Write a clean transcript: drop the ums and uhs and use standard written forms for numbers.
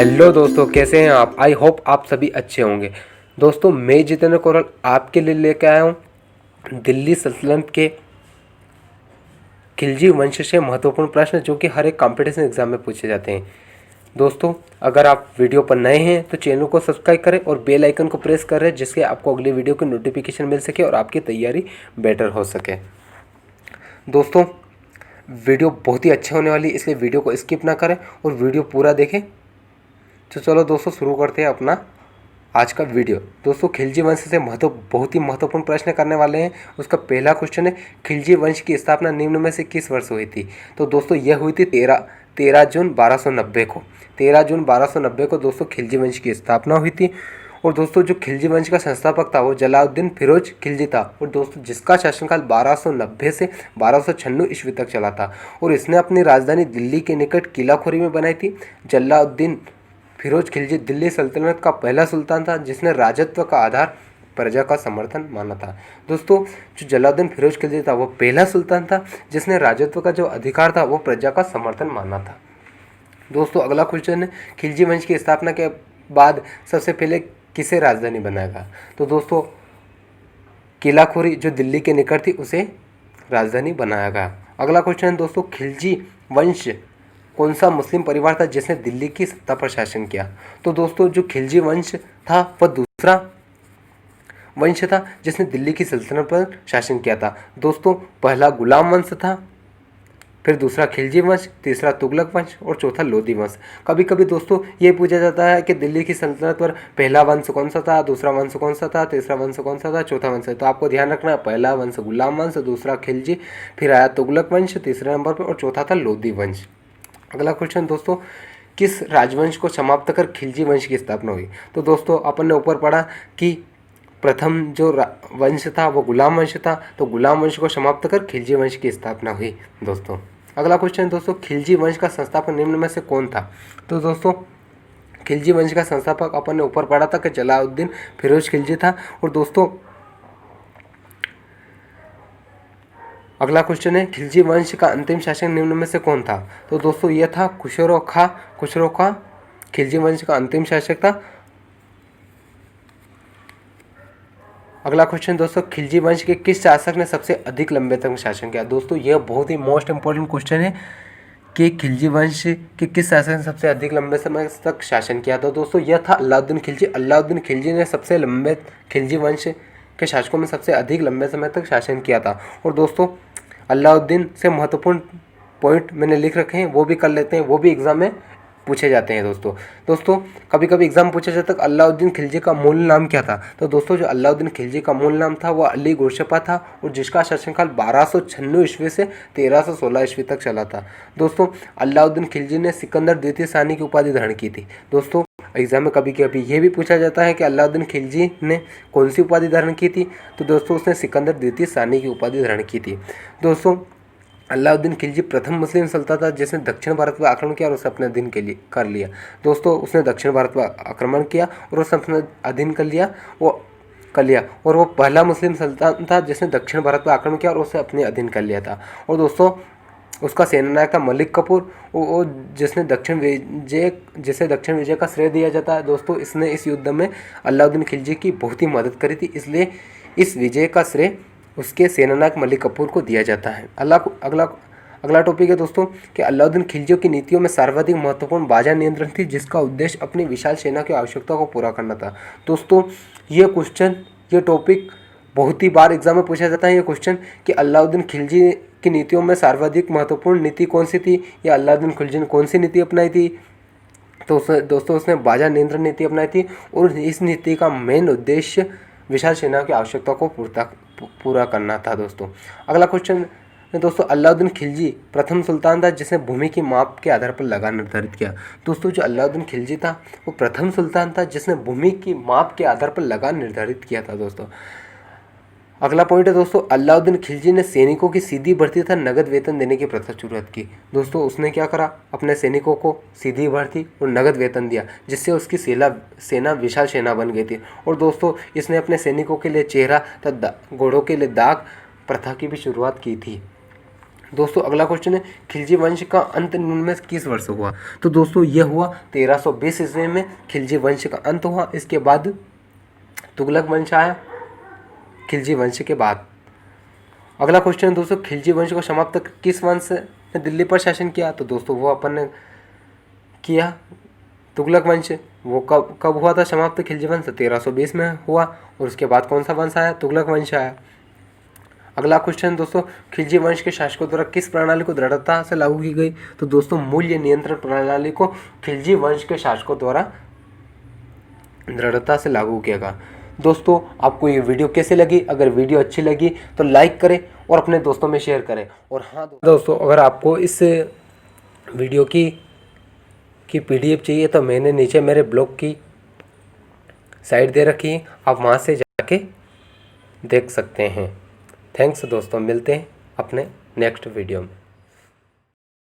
Hello दोस्तों, कैसे हैं आप। आई होप आप सभी अच्छे होंगे। दोस्तों, मैं जितेंद्र कोरल आपके लिए लेकर आया हूँ दिल्ली सल्तनत के खिलजी वंश से महत्वपूर्ण प्रश्न जो कि हर एक कंपटीशन एग्जाम में पूछे जाते हैं। दोस्तों, अगर आप वीडियो पर नए हैं तो चैनल को सब्सक्राइब करें और बेल आइकन को प्रेस करें, जिससे आपको अगली वीडियो की नोटिफिकेशन मिल सके और आपकी तैयारी बेटर हो सके। दोस्तों, वीडियो बहुत ही अच्छा होने वाली, इसलिए वीडियो को स्किप ना करें और वीडियो पूरा देखें। तो चलो दोस्तों, शुरू करते हैं अपना आज का वीडियो। दोस्तों, खिलजी वंश से बहुत ही महत्वपूर्ण प्रश्न करने वाले हैं। उसका पहला क्वेश्चन है, खिलजी वंश की स्थापना निम्न में से किस वर्ष हुई थी। तो दोस्तों, यह हुई थी 13 जून 1290 को। 13 जून 1290 को दोस्तों खिलजी वंश की स्थापना हुई थी। और दोस्तों, जो खिलजी वंश का संस्थापक था वो जलालुद्दीन फिरोज खिलजी था। और दोस्तों, जिसका शासनकाल 1290 से 1296 ईस्वी तक चला था। और इसने अपनी राजधानी दिल्ली के निकट किलाखोरी में बनाई थी। जलालुद्दीन फिरोज खिलजी दिल्ली सल्तनत का पहला सुल्तान था जिसने राजत्व का आधार प्रजा का समर्थन माना था। दोस्तों, जो जलालुद्दीन फिरोज खिलजी था वो पहला सुल्तान था जिसने राजत्व का जो अधिकार था वो प्रजा का समर्थन माना था। दोस्तों, अगला क्वेश्चन है, खिलजी वंश की स्थापना के बाद सबसे पहले किसे राजधानी बनाया गया। तो दोस्तों, किलाखोरी जो दिल्ली के निकट थी उसे राजधानी बनाया गया। अगला क्वेश्चन है दोस्तों, खिलजी वंश कौन सा मुस्लिम परिवार था जिसने दिल्ली की सत्ता पर शासन किया। तो दोस्तों, जो खिलजी वंश था वह दूसरा वंश था जिसने दिल्ली की सल्तनत पर शासन किया था। दोस्तों, पहला गुलाम वंश था, फिर दूसरा खिलजी वंश, तीसरा तुगलक वंश और चौथा लोधी वंश। कभी कभी दोस्तों ये पूछा जाता है कि दिल्ली की सल्तनत पर पहला वंश कौन सा था, दूसरा वंश कौन सा था, तीसरा वंश कौन सा था, चौथा वंश। तो आपको ध्यान रखना है, पहला वंश गुलाम वंश, दूसरा खिलजी, फिर आया तुगलक वंश तीसरे नंबर पर और चौथा था लोधी वंश। अगला क्वेश्चन दोस्तों, किस राजवंश को समाप्त कर खिलजी वंश की स्थापना हुई। तो दोस्तों, अपन ने ऊपर पढ़ा कि प्रथम जो वंश था वो गुलाम वंश था, तो गुलाम वंश को समाप्त कर खिलजी वंश की स्थापना हुई। दोस्तों, अगला क्वेश्चन दोस्तों, खिलजी वंश का संस्थापक निम्न में से कौन था। तो दोस्तों, खिलजी वंश का संस्थापक अपन ने ऊपर पढ़ा था कि जलालुद्दीन फिरोज खिलजी था। और दोस्तों, अगला क्वेश्चन है, खिलजी वंश का अंतिम शासक निम्न में से कौन था। तो दोस्तों, यह था खुसरो खां खिलजी वंश का अंतिम शासक था। अगला क्वेश्चन दोस्तों, खिलजी वंश के किस शासक ने सबसे अधिक लंबे तक शासन किया। दोस्तों, यह बहुत ही मोस्ट इंपॉर्टेंट क्वेश्चन है कि खिलजी वंश के किस शासक ने सबसे अधिक लंबे समय तक शासन किया। तो दोस्तों, यह था अलाउद्दीन खिलजी। अलाउद्दीन खिलजी ने सबसे लंबे खिलजी वंश के शासकों में सबसे अधिक लंबे समय तक शासन किया था। और दोस्तों, अलाउद्दीन से महत्वपूर्ण पॉइंट मैंने लिख रखे हैं, वो भी कर लेते हैं, वो भी एग्जाम में पूछे जाते हैं। दोस्तों कभी कभी एग्जाम पूछा जाता है कि अलाउद्दीन खिलजी का मूल नाम क्या था। तो दोस्तों, जो अलाउद्दीन खिलजी का मूल नाम था वह अली गुरशपा था और जिसका शासनकाल 1296 ईस्वी से 1316 ईस्वी तक चला था। दोस्तों, अलाउद्दीन खिलजी ने सिकंदर द्वितीय सानी की उपाधि धारण की थी। दोस्तों, एग्जाम में कभी कभी ये भी पूछा जाता है कि अलाउद्दीन खिलजी ने कौन सी उपाधि धारण की थी। तो दोस्तों, उसने सिकंदर द्वितीय सानी की उपाधि धारण की थी। दोस्तों, अलाउद्दीन खिलजी प्रथम मुस्लिम सुल्तान था जिसने दक्षिण भारत पर आक्रमण किया और उसे अपने अधीन के लिए कर लिया। दोस्तों, उसने दक्षिण भारत पर आक्रमण किया और उसे अपने अधीन कर लिया और वो पहला मुस्लिम सुल्तान था जिसने दक्षिण भारत पर आक्रमण किया और उसे अपने अधीन कर लिया था। और दोस्तों, उसका सेनानायक था मलिक कपूर, वो जिसे दक्षिण विजय का श्रेय दिया जाता है। दोस्तों, इसने इस युद्ध में अलाउद्दीन खिलजी की बहुत ही मदद करी थी, इसलिए इस विजय का श्रेय उसके सेनानायक मलिक कपूर को दिया जाता है। अगला टॉपिक है दोस्तों कि अलाउद्दीन खिलजियों की नीतियों में सर्वाधिक महत्वपूर्ण बाजार नियंत्रण थी जिसका उद्देश्य अपनी विशाल सेना की आवश्यकता को पूरा करना था। दोस्तों, ये टॉपिक बहुत ही बार एग्जाम में पूछा जाता है। ये क्वेश्चन कि अलाउद्दीन खिलजी की नीतियों में सर्वाधिक महत्वपूर्ण नीति कौन सी थी या अलाउद्दीन खिलजी ने कौन सी नीति अपनाई थी। तो दोस्तों, उसने बाजार नियंत्रण नीति अपनाई थी और इस नीति का मेन उद्देश्य विशाल सेना की आवश्यकता को पूरा करना था। दोस्तों, अगला क्वेश्चन है दोस्तों, अलाउद्दीन खिलजी प्रथम सुल्तान था जिसने भूमि की माप के आधार पर लगा निर्धारित किया। दोस्तों, जो अलाउद्दीन खिलजी था वो प्रथम सुल्तान था जिसने भूमि की माप के आधार पर लगा निर्धारित किया था। दोस्तों, अगला पॉइंट है दोस्तों, अलाउद्दीन खिलजी ने सैनिकों की सीधी भर्ती तथा नगद वेतन देने की प्रथा शुरुआत की। दोस्तों, उसने क्या करा, अपने सैनिकों को सीधी भर्ती और नगद वेतन दिया जिससे उसकी सेना विशाल सेना बन गई थी। और दोस्तों, इसने अपने सैनिकों के लिए चेहरा तथा घोड़ों के लिए दाग प्रथा की भी शुरुआत की थी। दोस्तों अगला क्वेश्चन है, खिलजी वंश का अंत निम्न में किस वर्ष हुआ? तो दोस्तों यह हुआ 1320 ईस्वी में खिलजी वंश का अंत हुआ। इसके बाद तुगलक वंश आया खिलजी वंश के बाद। अगला क्वेश्चन है दोस्तों, खिलजी वंश को समाप्त किस वंश ने दिल्ली पर शासन किया? तो दोस्तों वो अपन ने किया तुगलक वंश। वो कब कब हुआ था समाप्त खिलजी वंश? 1320 में हुआ। और उसके बाद कौन सा वंश आया? तुगलक वंश आया। अगला क्वेश्चन दोस्तों, खिलजी वंश के शासकों द्वारा किस प्रणाली को दृढ़ता से लागू की गई? तो दोस्तों मूल्य नियंत्रण प्रणाली को खिलजी वंश के शासकों द्वारा दृढ़ता से लागू किया गया। दोस्तों आपको ये वीडियो कैसी लगी? अगर वीडियो अच्छी लगी तो लाइक करें और अपने दोस्तों में शेयर करें। और हाँ दोस्तों, अगर आपको इस वीडियो की PDF चाहिए तो मैंने नीचे मेरे ब्लॉग की साइट दे रखी है, आप वहाँ से जाके देख सकते हैं। थैंक्स दोस्तों, मिलते हैं अपने नेक्स्ट वीडियो में।